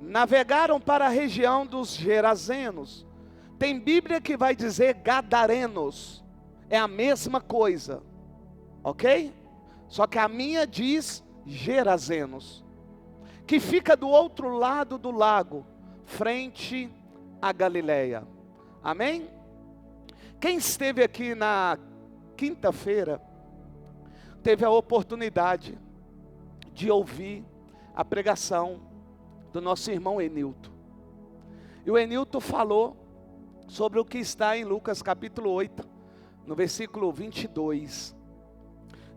navegaram para a região dos Gerazenos. Tem Bíblia que vai dizer Gadarenos. É a mesma coisa. Ok? Só que a minha diz Gerazenos, que fica do outro lado do lago, frente a Galileia. Amém? Quem esteve aqui na quinta-feira, teve a oportunidade de ouvir a pregação do nosso irmão Enilton. E o Enilton falou sobre o que está em Lucas capítulo 8, no versículo 22.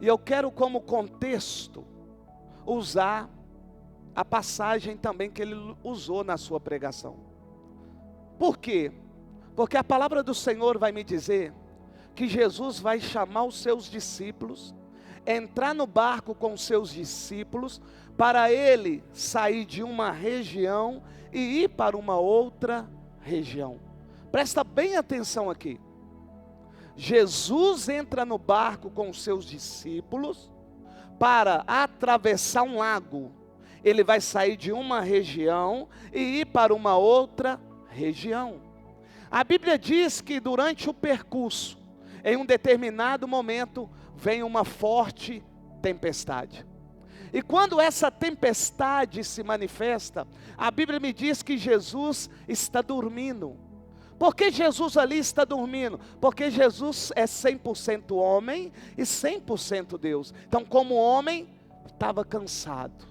E eu quero como contexto usar a passagem também que ele usou na sua pregação. Por quê? Porque a palavra do Senhor vai me dizer que Jesus vai chamar os seus discípulos, entrar no barco com os seus discípulos, para ele sair de uma região e ir para uma outra região. Presta bem atenção aqui. Jesus entra no barco com os seus discípulos para atravessar um lago. Ele vai sair de uma região e ir para uma outra região. A Bíblia diz que durante o percurso, em um determinado momento, vem uma forte tempestade. E quando essa tempestade se manifesta, a Bíblia me diz que Jesus está dormindo. Por que Jesus ali está dormindo? Porque Jesus é 100% homem e 100% Deus. Então, como homem, estava cansado.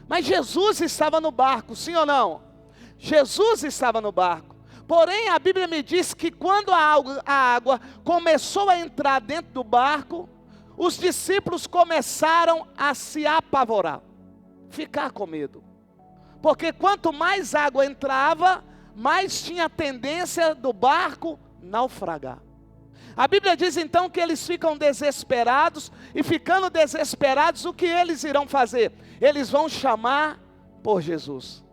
Mas Jesus estava no barco, sim ou não? Jesus estava no barco. Porém, a Bíblia me diz que quando a água começou a entrar dentro do barco, os discípulos começaram a se apavorar, ficar com medo. Porque quanto mais água entrava, mais tinha a tendência do barco naufragar. A Bíblia diz então que eles ficam desesperados, e ficando desesperados, o que eles irão fazer? Eles vão chamar por Jesus.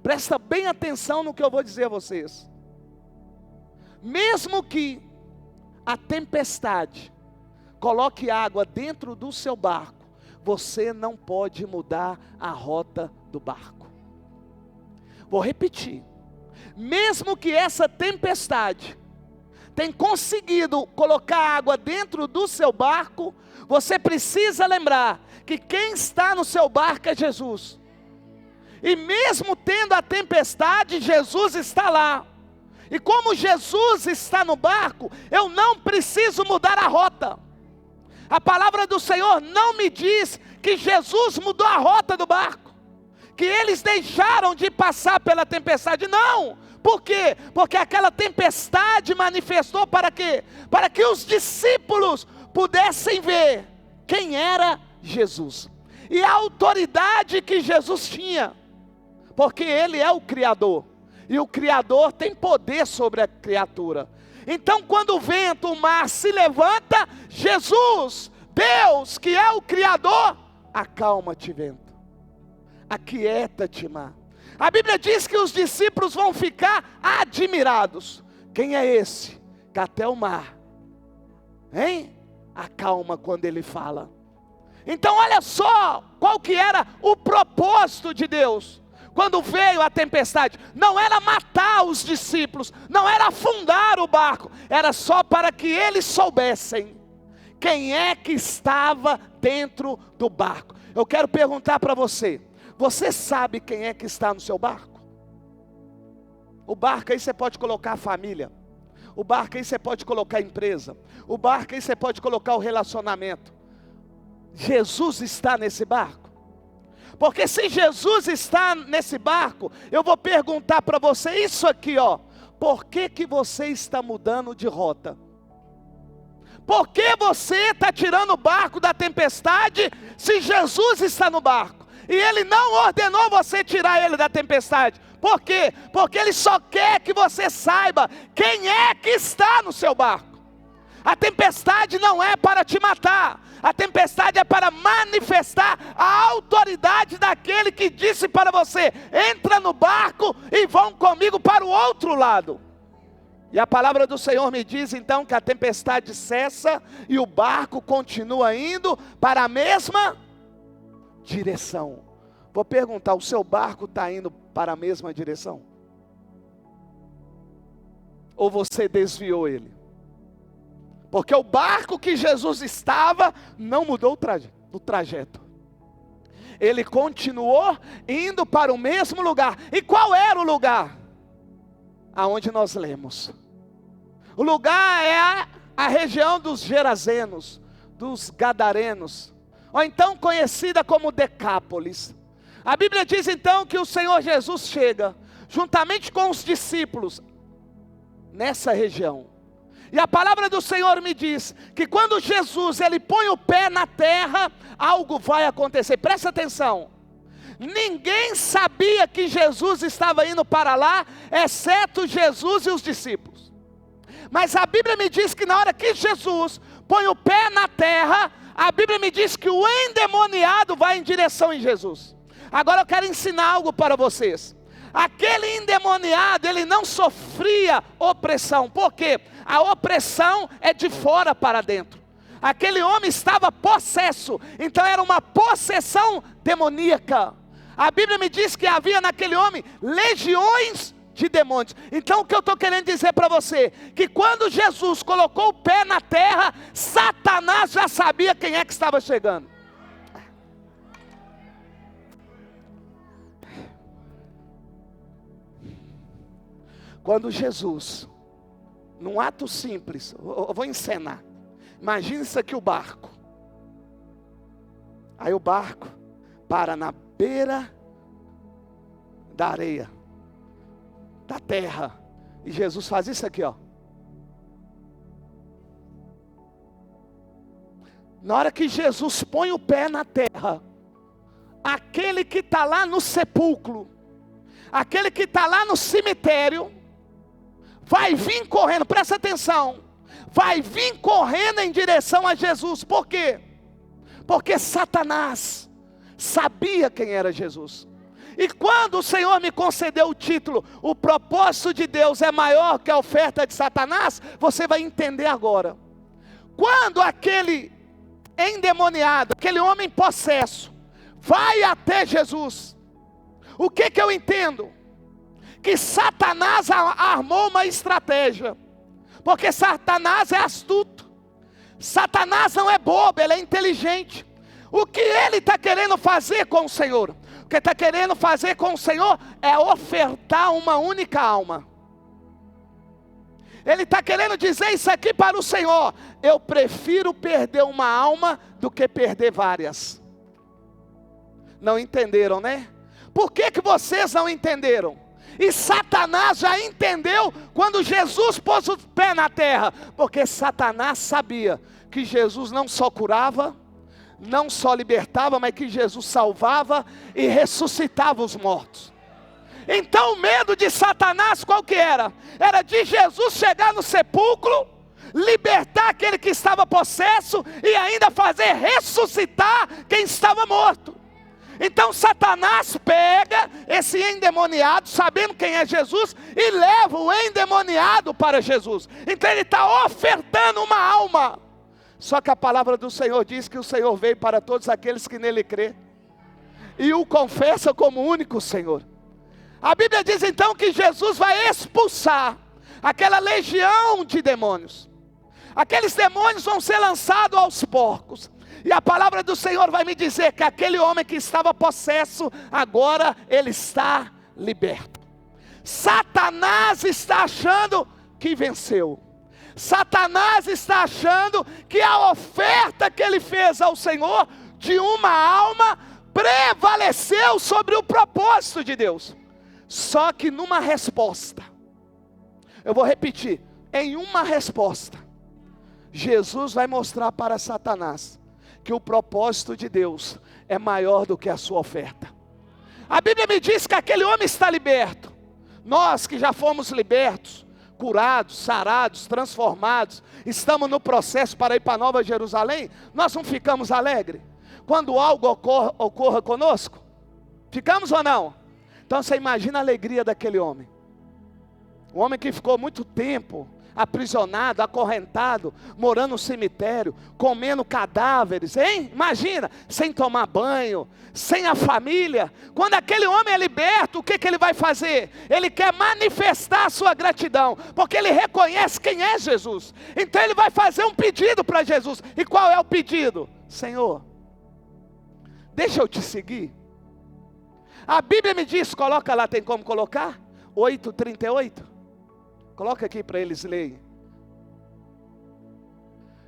Presta bem atenção no que eu vou dizer a vocês. Mesmo que a tempestade coloque água dentro do seu barco, você não pode mudar a rota do barco. Vou repetir. Mesmo que essa tempestade tenha conseguido colocar água dentro do seu barco, você precisa lembrar que quem está no seu barco é Jesus. E mesmo tendo a tempestade, Jesus está lá. E como Jesus está no barco, eu não preciso mudar a rota. A palavra do Senhor não me diz que Jesus mudou a rota do barco, que eles deixaram de passar pela tempestade. Não! Por quê? Porque aquela tempestade manifestou para quê? Para que os discípulos pudessem ver quem era Jesus. E a autoridade que Jesus tinha. Porque Ele é o Criador. E o Criador tem poder sobre a criatura. Então quando o vento, o mar se levanta, Jesus, Deus que é o Criador, acalma-te vento, aquieta-te mar. A Bíblia diz que os discípulos vão ficar admirados. Quem é esse? Que até o mar, hein? Acalma quando ele fala. Então olha só, qual que era o propósito de Deus. Quando veio a tempestade, não era matar os discípulos, não era afundar o barco, era só para que eles soubessem quem é que estava dentro do barco. Eu quero perguntar para você, você sabe quem é que está no seu barco? O barco aí você pode colocar a família, o barco aí você pode colocar a empresa, o barco aí você pode colocar o relacionamento. Jesus está nesse barco? Porque se Jesus está nesse barco, eu vou perguntar para você isso aqui, ó. Por que você está mudando de rota? Por que você está tirando o barco da tempestade, se Jesus está no barco? E Ele não ordenou você tirar Ele da tempestade. Por quê? Porque Ele só quer que você saiba quem é que está no seu barco. A tempestade não é para te matar. A tempestade é para manifestar a autoridade daquele que disse para você: entra no barco e vão comigo para o outro lado. E a palavra do Senhor me diz então que a tempestade cessa e o barco continua indo para a mesma direção. Vou perguntar, o seu barco está indo para a mesma direção? Ou você desviou ele? Porque o barco que Jesus estava não mudou o trajeto. Ele continuou indo para o mesmo lugar. E qual era o lugar? Aonde nós lemos. O lugar é a região dos Gerazenos, dos Gadarenos, ou então conhecida como Decápolis. A Bíblia diz então que o Senhor Jesus chega, juntamente com os discípulos, nessa região. E a palavra do Senhor me diz que quando Jesus ele põe o pé na terra, algo vai acontecer. Presta atenção. Ninguém sabia que Jesus estava indo para lá, exceto Jesus e os discípulos. Mas a Bíblia me diz que na hora que Jesus põe o pé na terra, a Bíblia me diz que o endemoniado vai em direção em Jesus. Agora eu quero ensinar algo para vocês. Aquele endemoniado, ele não sofria opressão. Por quê? A opressão é de fora para dentro. Aquele homem estava possesso, então era uma possessão demoníaca. A Bíblia me diz que havia naquele homem legiões de demônios. Então o que eu estou querendo dizer para você, que quando Jesus colocou o pé na terra, Satanás já sabia quem é que estava chegando. Quando Jesus, num ato simples, eu vou encenar. Imagina isso aqui, o barco. Aí o barco para na beira da areia, da terra. E Jesus faz isso aqui, ó. Na hora que Jesus põe o pé na terra, aquele que está lá no sepulcro, aquele que está lá no cemitério, vai vir correndo, presta atenção, vai vir correndo em direção a Jesus. Por quê? Porque Satanás sabia quem era Jesus. E quando o Senhor me concedeu o título, o propósito de Deus é maior que a oferta de Satanás, você vai entender agora. Quando aquele endemoniado, aquele homem possesso, vai até Jesus, o que eu entendo? Que Satanás armou uma estratégia, porque Satanás é astuto, Satanás não é bobo, ele é inteligente. O que ele está querendo fazer com o Senhor? O que está querendo fazer com o Senhor é ofertar uma única alma. Ele está querendo dizer isso aqui para o Senhor: eu prefiro perder uma alma do que perder várias. Não entenderam, né? Por que vocês não entenderam? E Satanás já entendeu quando Jesus pôs o pé na terra, porque Satanás sabia que Jesus não só curava, não só libertava, mas que Jesus salvava e ressuscitava os mortos. Então o medo de Satanás qual que era? Era de Jesus chegar no sepulcro, libertar aquele que estava possesso e ainda fazer ressuscitar quem estava morto. Então Satanás pega esse endemoniado, sabendo quem é Jesus, e leva o endemoniado para Jesus. Então ele está ofertando uma alma. Só que a palavra do Senhor diz que o Senhor veio para todos aqueles que nele crê e o confessam como único Senhor. A Bíblia diz então que Jesus vai expulsar aquela legião de demônios. Aqueles demônios vão ser lançados aos porcos. E a palavra do Senhor vai me dizer que aquele homem que estava possesso, agora ele está liberto. Satanás está achando que venceu. Satanás está achando que a oferta que ele fez ao Senhor, de uma alma, prevaleceu sobre o propósito de Deus. Só que numa resposta, eu vou repetir, em uma resposta, Jesus vai mostrar para Satanás que o propósito de Deus é maior do que a sua oferta. A Bíblia me diz que aquele homem está liberto. Nós que já fomos libertos, curados, sarados, transformados, estamos no processo para ir para Nova Jerusalém, nós não ficamos alegres quando algo ocorra conosco? Ficamos ou não? Então você imagina a alegria daquele homem. Um homem que ficou muito tempo aprisionado, acorrentado, morando no cemitério, comendo cadáveres, hein? Imagina, sem tomar banho, sem a família. Quando aquele homem é liberto, o que ele vai fazer? Ele quer manifestar a sua gratidão, porque ele reconhece quem é Jesus. Então ele vai fazer um pedido para Jesus. E qual é o pedido? Senhor, deixa eu te seguir. A Bíblia me diz, coloca lá, tem como colocar? 8:38. Coloca aqui para eles lerem.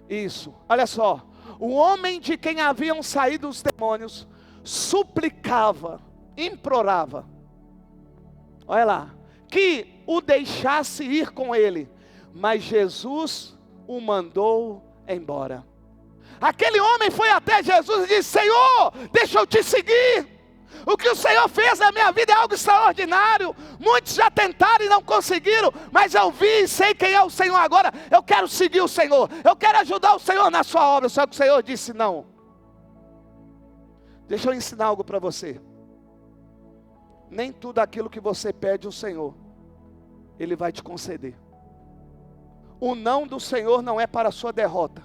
Isso, olha só. O homem de quem haviam saído os demônios suplicava, implorava, olha lá, que o deixasse ir com ele, mas Jesus o mandou embora. Aquele homem foi até Jesus e disse: Senhor, deixa eu te seguir. O que o Senhor fez na minha vida é algo extraordinário. Muitos já tentaram e não conseguiram, mas eu vi e sei quem é o Senhor agora. Eu quero seguir o Senhor, eu quero ajudar o Senhor na sua obra. Só que o Senhor disse não. Deixa eu ensinar algo para você. Nem tudo aquilo que você pede ao Senhor, Ele vai te conceder. O não do Senhor não é para a sua derrota.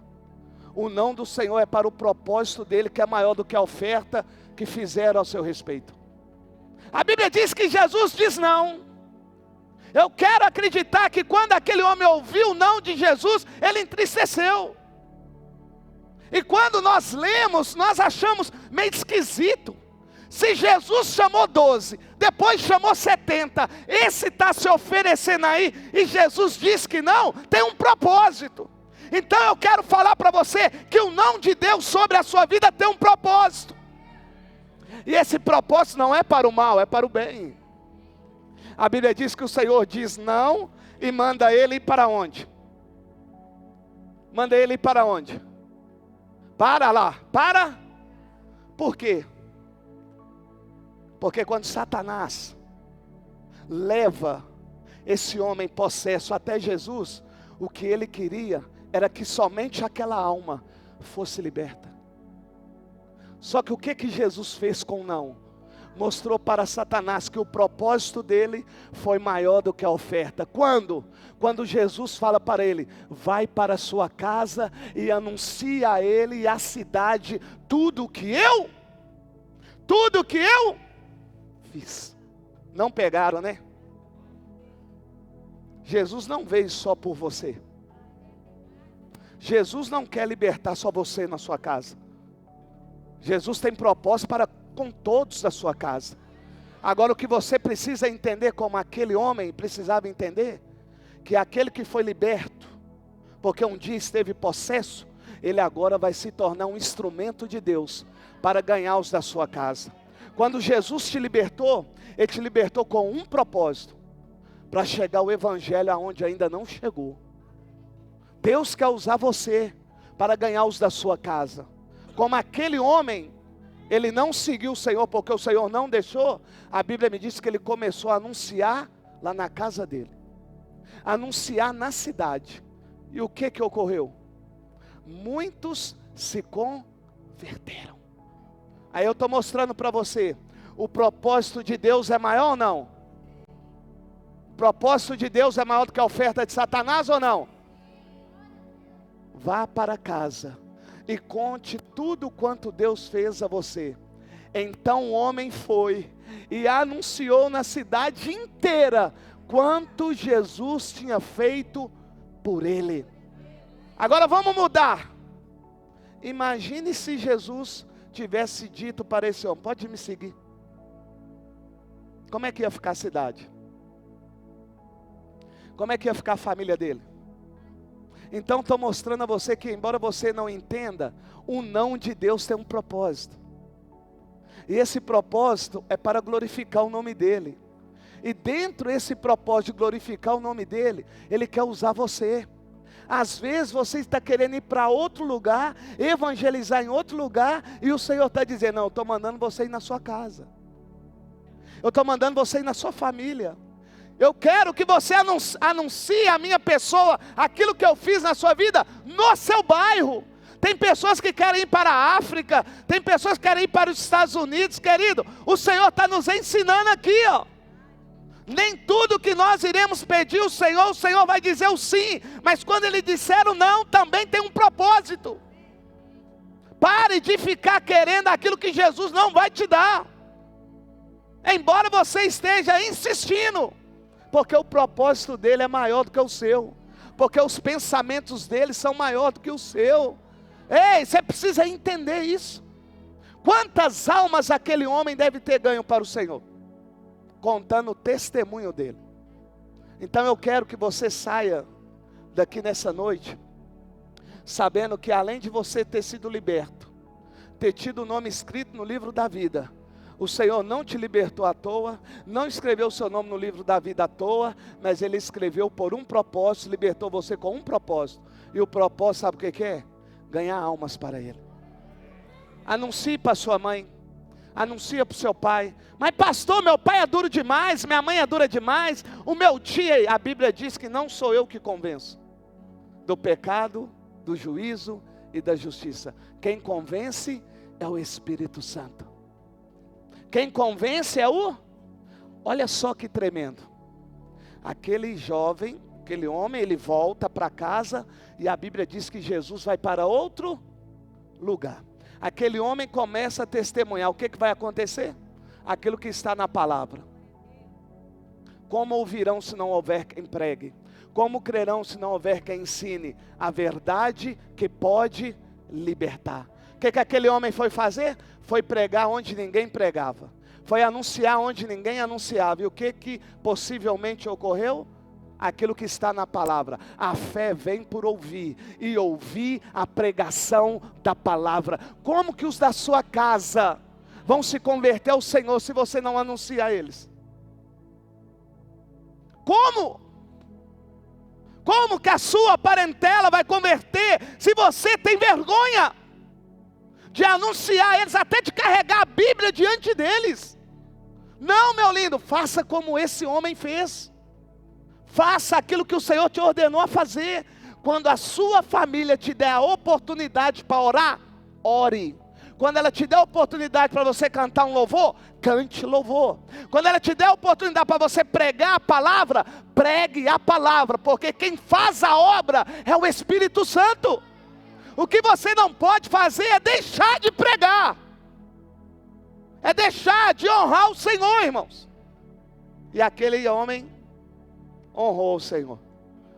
O não do Senhor é para o propósito dEle, que é maior do que a oferta que fizeram ao seu respeito. A Bíblia diz que Jesus diz não. Eu quero acreditar que quando aquele homem ouviu o não de Jesus, ele entristeceu. E quando nós lemos, nós achamos meio esquisito. Se Jesus chamou 12, depois chamou 70, esse está se oferecendo aí, e Jesus diz que não, tem um propósito. Então eu quero falar para você, que o não de Deus sobre a sua vida tem um propósito. E esse propósito não é para o mal, é para o bem. A Bíblia diz que o Senhor diz não, e manda ele ir para onde? Manda ele ir para onde? Para lá, para? Por quê? Porque quando Satanás leva esse homem possesso até Jesus, o que ele queria era que somente aquela alma fosse liberta. Só que o que Jesus fez com o não? Mostrou para Satanás que o propósito dele foi maior do que a oferta. Quando? Quando Jesus fala para ele: vai para a sua casa e anuncia a ele e à cidade tudo o que eu fiz. Não pegaram, né? Jesus não veio só por você. Jesus não quer libertar só você na sua casa. Jesus tem propósito para com todos da sua casa. Agora o que você precisa entender, como aquele homem precisava entender, que aquele que foi liberto, porque um dia esteve possesso, ele agora vai se tornar um instrumento de Deus para ganhar os da sua casa. Quando Jesus te libertou, Ele te libertou com um propósito: para chegar o evangelho aonde ainda não chegou. Deus quer usar você para ganhar os da sua casa. Como aquele homem, ele não seguiu o Senhor porque o Senhor não deixou. A Bíblia me diz que ele começou a anunciar lá na casa dele, anunciar na cidade. E o que ocorreu? Muitos se converteram. Aí eu estou mostrando para você, o propósito de Deus é maior ou não? O propósito de Deus é maior do que a oferta de Satanás ou não? Vá para casa e conte tudo quanto Deus fez a você. Então o homem foi e anunciou na cidade inteira quanto Jesus tinha feito por ele. Agora vamos mudar. Imagine se Jesus tivesse dito para esse homem: pode me seguir. Como é que ia ficar a cidade? Como é que ia ficar a família dele? Então estou mostrando a você que, embora você não entenda, o não de Deus tem um propósito. E esse propósito é para glorificar o nome dEle. E dentro desse propósito de glorificar o nome dEle, Ele quer usar você. Às vezes você está querendo ir para outro lugar, evangelizar em outro lugar, e o Senhor está dizendo: não, eu estou mandando você ir na sua casa. Eu estou mandando você ir na sua família. Eu quero que você anuncie a minha pessoa, aquilo que eu fiz na sua vida, no seu bairro. Tem pessoas que querem ir para a África, tem pessoas que querem ir para os Estados Unidos, querido. O Senhor está nos ensinando aqui, ó. Nem tudo que nós iremos pedir o Senhor vai dizer o sim. Mas quando Ele disser o não, também tem um propósito. Pare de ficar querendo aquilo que Jesus não vai te dar. Embora você esteja insistindo. Porque o propósito dele é maior do que o seu. Porque os pensamentos dele são maiores do que o seu. Ei, você precisa entender isso. Quantas almas aquele homem deve ter ganho para o Senhor? Contando o testemunho dele. Então eu quero que você saia daqui nessa noite, sabendo que além de você ter sido liberto, ter tido o nome escrito no livro da vida, o Senhor não te libertou à toa, não escreveu o seu nome no livro da vida à toa, mas Ele escreveu por um propósito, libertou você com um propósito. E o propósito, sabe o que é? Ganhar almas para Ele. Anuncie para sua mãe, anuncia para o seu pai. Mas pastor, meu pai é duro demais, minha mãe é dura demais, o meu tio, a Bíblia diz que não sou eu que convenço do pecado, do juízo e da justiça. Quem convence é o Espírito Santo. Quem convence é o... Olha só que tremendo. Aquele jovem, aquele homem, ele volta para casa e a Bíblia diz que Jesus vai para outro lugar. Aquele homem começa a testemunhar. O que vai acontecer? Aquilo que está na palavra. Como ouvirão se não houver quem pregue? Como crerão se não houver quem ensine a verdade que pode libertar? O que aquele homem foi fazer? Foi pregar onde ninguém pregava. Foi anunciar onde ninguém anunciava. E o que possivelmente ocorreu? Aquilo que está na palavra. A fé vem por ouvir, e ouvir a pregação da palavra. Como que os da sua casa vão se converter ao Senhor se você não anuncia a eles? Como? Como que a sua parentela vai converter se você tem vergonha de anunciar a eles, até de carregar a Bíblia diante deles? Não, meu lindo, faça como esse homem fez. Faça aquilo que o Senhor te ordenou a fazer. Quando a sua família te der a oportunidade para orar, ore. Quando ela te der a oportunidade para você cantar um louvor, cante louvor. Quando ela te der a oportunidade para você pregar a palavra, pregue a palavra. Porque quem faz a obra é o Espírito Santo. O que você não pode fazer é deixar de pregar. É deixar de honrar o Senhor, irmãos. E aquele homem honrou o Senhor,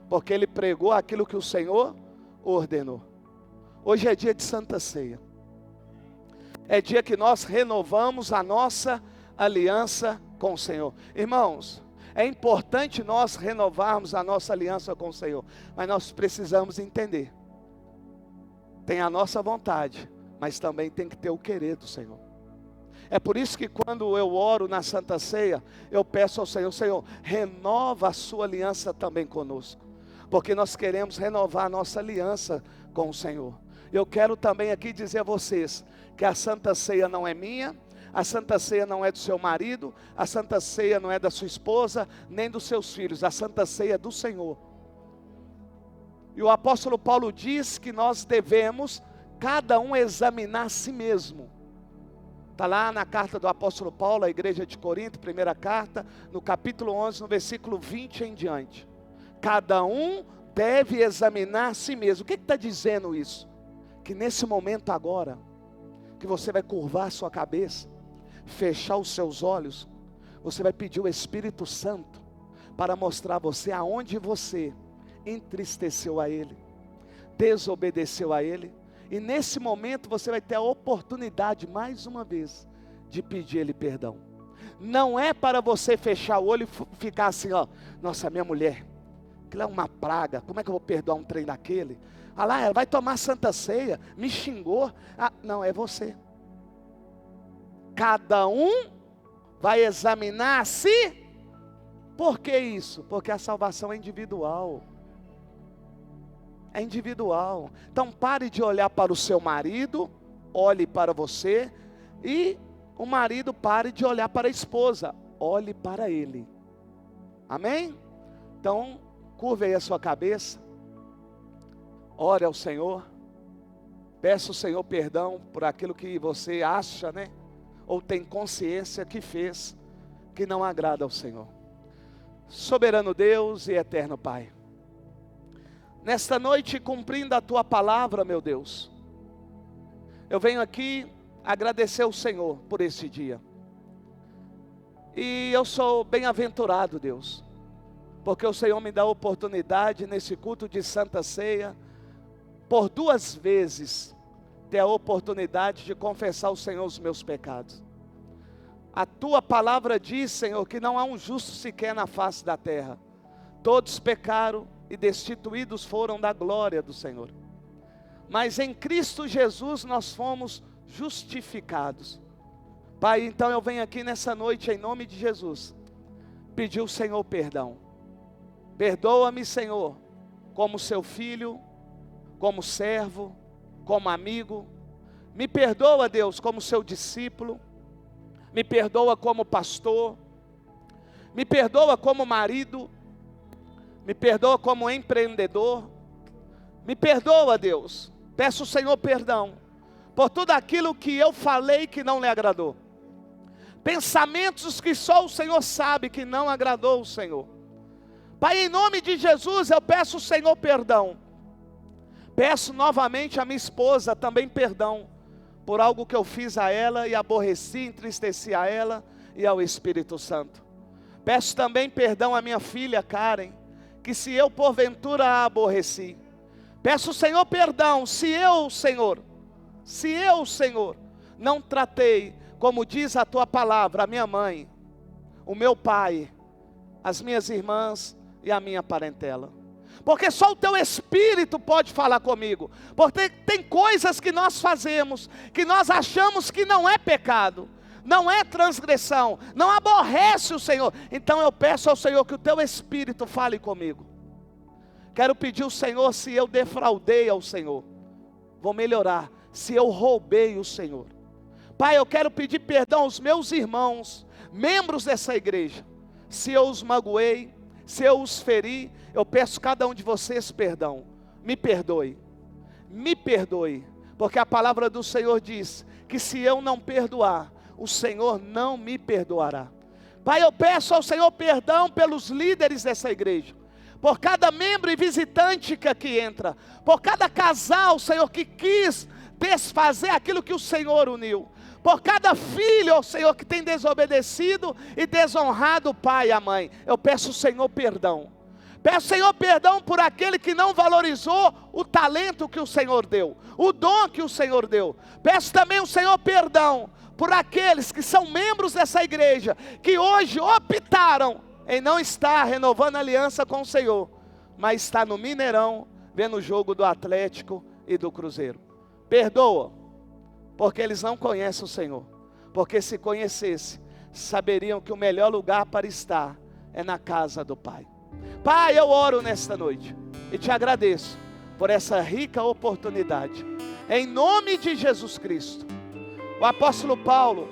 porque ele pregou aquilo que o Senhor ordenou. Hoje é dia de Santa Ceia. É dia que nós renovamos a nossa aliança com o Senhor. Irmãos, é importante nós renovarmos a nossa aliança com o Senhor, mas nós precisamos entender. Tem a nossa vontade, mas também tem que ter o querer do Senhor. É por isso que quando eu oro na Santa Ceia, eu peço ao Senhor: Senhor, renova a sua aliança também conosco. Porque nós queremos renovar a nossa aliança com o Senhor. Eu quero também aqui dizer a vocês, que a Santa Ceia não é minha, a Santa Ceia não é do seu marido, a Santa Ceia não é da sua esposa, nem dos seus filhos, a Santa Ceia é do Senhor. E o apóstolo Paulo diz que nós devemos, cada um, examinar a si mesmo. Está lá na carta do apóstolo Paulo, à igreja de Corinto, primeira carta, no capítulo 11, no versículo 20 em diante. Cada um deve examinar a si mesmo. O que está dizendo isso? Que nesse momento agora, que você vai curvar a sua cabeça, fechar os seus olhos, você vai pedir o Espírito Santo para mostrar a você aonde você entristeceu a Ele, desobedeceu a Ele. E nesse momento você vai ter a oportunidade, mais uma vez, de pedir Ele perdão. Não é para você fechar o olho e ficar assim, ó: nossa, minha mulher, aquilo é uma praga, como é que eu vou perdoar um trem daquele? Ah lá, ela vai tomar Santa Ceia, me xingou. Ah, não, é você. Cada um vai examinar a si. Por que isso? Porque a salvação é individual. É individual. Então pare de olhar para o seu marido, olhe para você. E o marido pare de olhar para a esposa, olhe para ele. Amém? Então curve aí a sua cabeça, ore ao Senhor, peça ao Senhor perdão por aquilo que você acha, ou tem consciência que fez, que não agrada ao Senhor. Soberano Deus e eterno Pai, nesta noite, cumprindo a Tua palavra, meu Deus, eu venho aqui agradecer ao Senhor por este dia. E eu sou bem-aventurado, Deus, porque o Senhor me dá a oportunidade nesse culto de Santa Ceia, por 2 vezes, ter a oportunidade de confessar ao Senhor os meus pecados. A Tua palavra diz, Senhor, que não há um justo sequer na face da terra. Todos pecaram e destituídos foram da glória do Senhor. Mas em Cristo Jesus nós fomos justificados. Pai, então eu venho aqui nessa noite em nome de Jesus, pedir ao Senhor perdão. Perdoa-me, Senhor, como seu filho, como servo, como amigo. Me perdoa, Deus, como seu discípulo. Me perdoa como pastor, me perdoa como marido, me perdoa como empreendedor, me perdoa, Deus, peço ao Senhor perdão, por tudo aquilo que eu falei que não lhe agradou, pensamentos que só o Senhor sabe que não agradou o Senhor. Pai, em nome de Jesus eu peço ao Senhor perdão, peço novamente à minha esposa também perdão, por algo que eu fiz a ela e aborreci, entristeci a ela e ao Espírito Santo. Peço também perdão à minha filha Karen, que se eu porventura a aborreci. Peço, Senhor, perdão, se eu, Senhor, não tratei, como diz a Tua palavra, a minha mãe, o meu pai, as minhas irmãs e a minha parentela. Porque só o Teu Espírito pode falar comigo. Porque tem coisas que nós fazemos, que nós achamos que não é pecado, não é transgressão, não aborrece o Senhor. Então eu peço ao Senhor que o Teu Espírito fale comigo. Quero pedir ao Senhor, se eu defraudei ao Senhor, vou melhorar, se eu roubei o Senhor. Pai, eu quero pedir perdão aos meus irmãos, membros dessa igreja, se eu os magoei, se eu os feri. Eu peço cada um de vocês perdão, me perdoe, porque a palavra do Senhor diz, que se eu não perdoar, o Senhor não me perdoará. Pai, eu peço ao Senhor perdão pelos líderes dessa igreja, por cada membro e visitante que aqui entra, por cada casal, Senhor, que quis desfazer aquilo que o Senhor uniu, por cada filho, ó Senhor, que tem desobedecido e desonrado o pai e a mãe. Eu peço ao Senhor perdão. Peço, Senhor, perdão por aquele que não valorizou o talento que o Senhor deu, o dom que o Senhor deu. Peço também ao Senhor perdão por aqueles que são membros dessa igreja, que hoje optaram em não estar renovando a aliança com o Senhor, mas está no Mineirão, vendo o jogo do Atlético e do Cruzeiro. Perdoa, porque eles não conhecem o Senhor, porque se conhecesse, saberiam que o melhor lugar para estar é na casa do Pai. Pai, eu oro nesta noite e te agradeço por essa rica oportunidade, em nome de Jesus Cristo. O apóstolo Paulo,